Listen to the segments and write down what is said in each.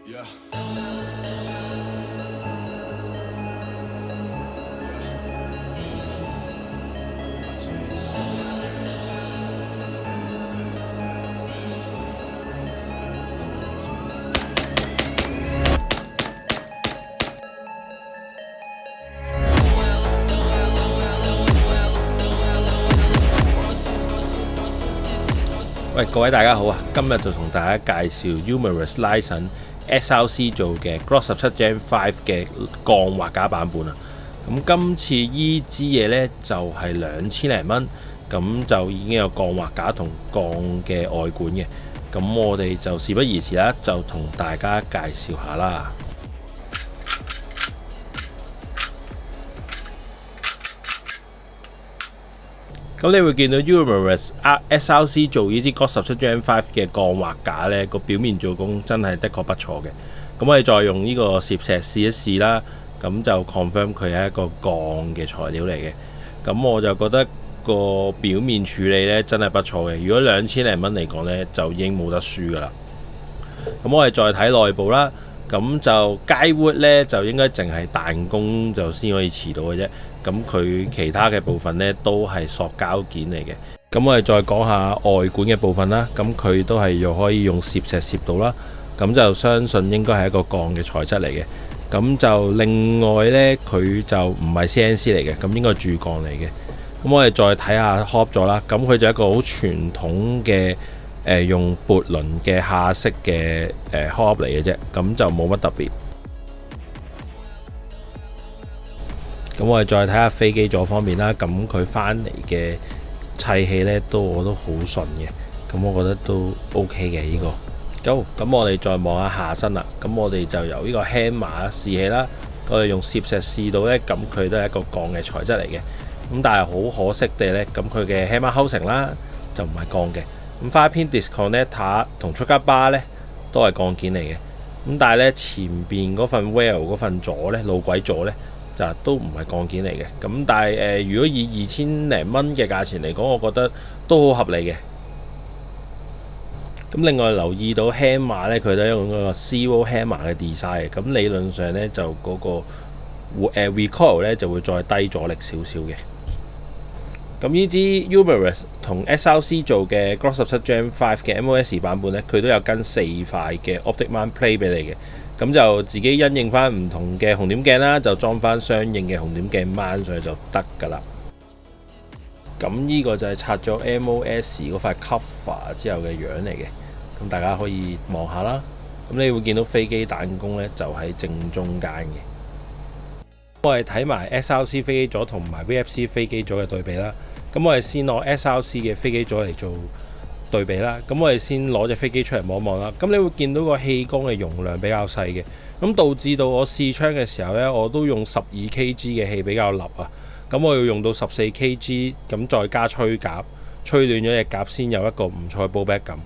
Yeah.喂，各位大家好啊！今日就同大家介紹 Umerus Lyson SRC 做嘅 Glock 17 Gen 5嘅鋼畫架版本啊！咁今次依支嘢呢，就係2000零蚊，咁就已經有鋼畫架同鋼嘅外管嘅。咁我哋就事不宜遲啦，就同大家介紹下啦。咁你會見到 Umerus SRC 做呢支 Glock 17 Gen 5嘅鋼畫架呢，個表面做工真係的確不錯嘅。咁我哋再用呢個攝石試一試啦，咁就 confirm 佢係一個鋼嘅材料嚟嘅。咁我就覺得個表面處理呢真係不錯嘅。如果2000零蚊嚟講呢，就已經冇得輸噶啦。咁我哋再睇內部啦。咁就 Guide-Wood 呢，就應該淨係彈弓就先可以持到嘅啫。咁佢其他嘅部分呢，都係塑膠件嚟嘅。咁我哋再講下外管嘅部分啦。咁佢都係又可以用攝石攝到啦。咁就相信應該係一個鋼嘅材質嚟嘅。咁就另外呢，佢就唔係 CNC 嚟嘅，咁應該係鑄鋼嚟嘅。咁我哋再睇下 Hop 咗啦。咁佢就一個好傳統嘅用撥輪嘅下式嘅Hop 嚟嘅啫。咁就冇乜特別。咁我哋再睇下飛機座方面啦，咁佢翻嚟嘅砌器呢，我都好順嘅，咁我覺得都 OK 嘅呢個。好，咁我哋再望下下身啦，咁我哋就由呢個 Hammer 試起啦，我哋用攝石試到呢，咁佢都係一個鋼嘅材質嚟嘅，咁但係好可惜地呢，咁佢嘅 Hammer Housing 啦就唔係鋼嘅，咁花邊 Disconnector 同 Trigger Bar 呢都係鋼件嚟嘅，咁但係呢，前邊嗰份 Well 嗰份座呢，路軌座呢，就都唔係鋼件嚟嘅，咁但係如果以2000零蚊嘅價錢嚟講，我覺得都好合理嘅。咁另外留意到 Hammer 咧，佢都用嗰個 Zero Hammer 嘅 design 嘅，咁理論上咧就嗰個recoil 咧就會再低阻力少少嘅。咁呢支 Umerus 同 SRC 做嘅 Glock 17 Gen 5嘅 MOS 版本咧，佢都有跟4塊嘅 Optic Mount Plate 俾你嘅。咁就自己因應翻唔同嘅紅點鏡啦，就裝翻相應嘅紅點鏡掹上去就得㗎啦。咁呢個就係拆咗 MOS 嗰塊 cover 之後嘅樣嚟嘅，咁大家可以望下啦。咁你會見到飛機彈弓呢，就喺正中間嘅。我哋睇埋 SRC 飛機座同埋 VFC 飛機座嘅對比啦。咁我哋先攞 SRC 嘅飛機座嚟做對比啦，咁我哋先攞隻飛機出嚟望一望啦。咁你會見到個氣缸嘅容量比較細嘅，咁導致到我試槍嘅時候呢，我都用12kg 嘅氣比較立啊。咁我要用到14kg，咁再加吹夾，吹暖咗隻夾先有一個唔錯嘅 blowback感。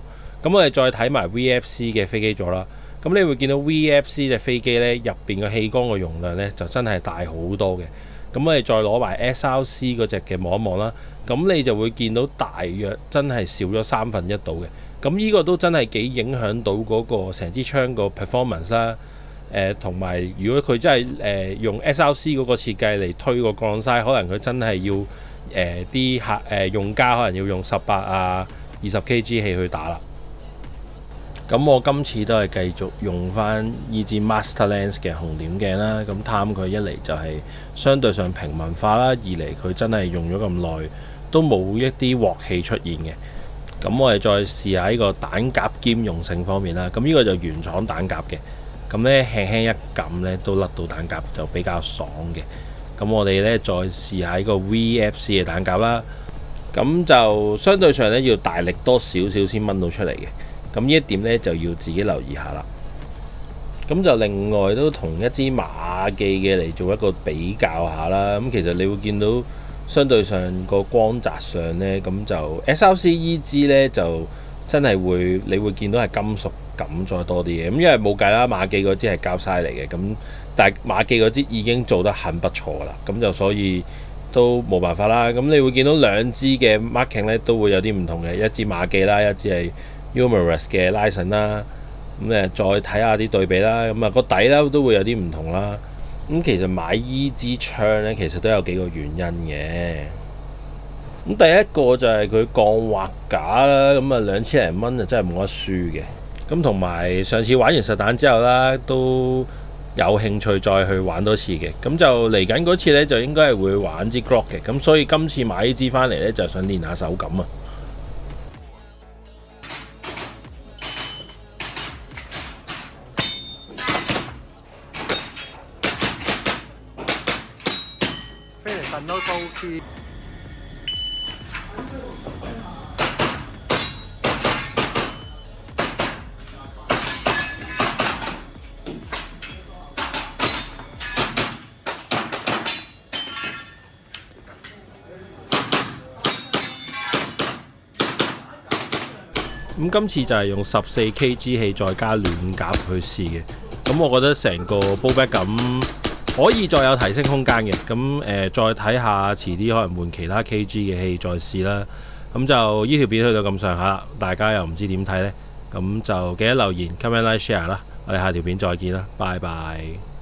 咁我哋再睇埋 VFC 嘅飛機座啦。咁你會見到 VFC 隻飛機呢，入邊嘅氣缸嘅容量呢，就真係大好多嘅。咁我哋再攞埋 SRC 嗰隻嘅望一望啦，咁你就會見到大約真係少咗1/3度嘅。咁呢個都真係幾影響到嗰個成支槍個 performance 啦。同埋如果佢真係用 SRC 嗰個設計嚟推個鋼塞，可能佢真係要啲客用家可能要用18啊20kg 氣去打啦。咁我今次都係繼續用翻呢支 Master Lens 嘅紅點鏡啦，咁貪佢一嚟就係相對上平民化啦，二嚟佢真係用咗咁耐都冇一啲鑊氣出現嘅。咁我哋再試下呢個彈夾兼容性方面啦，咁呢個就原廠彈夾嘅，咁呢輕輕一撳呢都甩到彈夾就比較爽嘅。咁我哋呢再試下呢個 VFC 嘅彈夾啦，咁就相對上呢要大力多少少先掹到出嚟嘅。咁呢一點呢，就要自己留意下啦。咁就另外都同一支馬記嘅嚟做一個比較下啦。咁其實你會見到相對上個光澤上呢，咁就 SRC 依支呢，就真係你會見到係金屬感再多啲嘅。咁因為冇計啦，馬記嗰支係膠晒嚟嘅。咁但係馬記嗰支已經做得很不錯啦。咁就所以都冇辦法啦。咁你會見到兩支嘅 marking 呢，都會有啲唔同嘅，一支馬記啦，一支係Umerus 嘅 Lyson 啦，咁再睇下啲對比啦。咁個底咧都會有啲唔同啦。咁其實買依支槍咧，其實都有幾個原因嘅。咁第一個就係佢鋼滑架啦，咁2000零蚊就真係冇得輸嘅。咁同埋上次玩完實彈之後啦，都有興趣再去玩多次嘅。咁就嚟緊嗰次呢，就應該係會玩支 Glock 嘅。咁所以今次買呢支翻嚟呢，就想練下手感啊。飛嚟神都高啲。咁今次就係用14kg氣再加暖夾去試嘅。咁我覺得成個 ballback 感可以再有提升空間嘅。咁再睇下遲啲可能換其他 kg 嘅氣再試啦。咁就呢條片去到咁上下啦，大家又唔知點睇呢？咁就記得留言、comment、like、share 啦。我哋下條片再見啦，拜拜。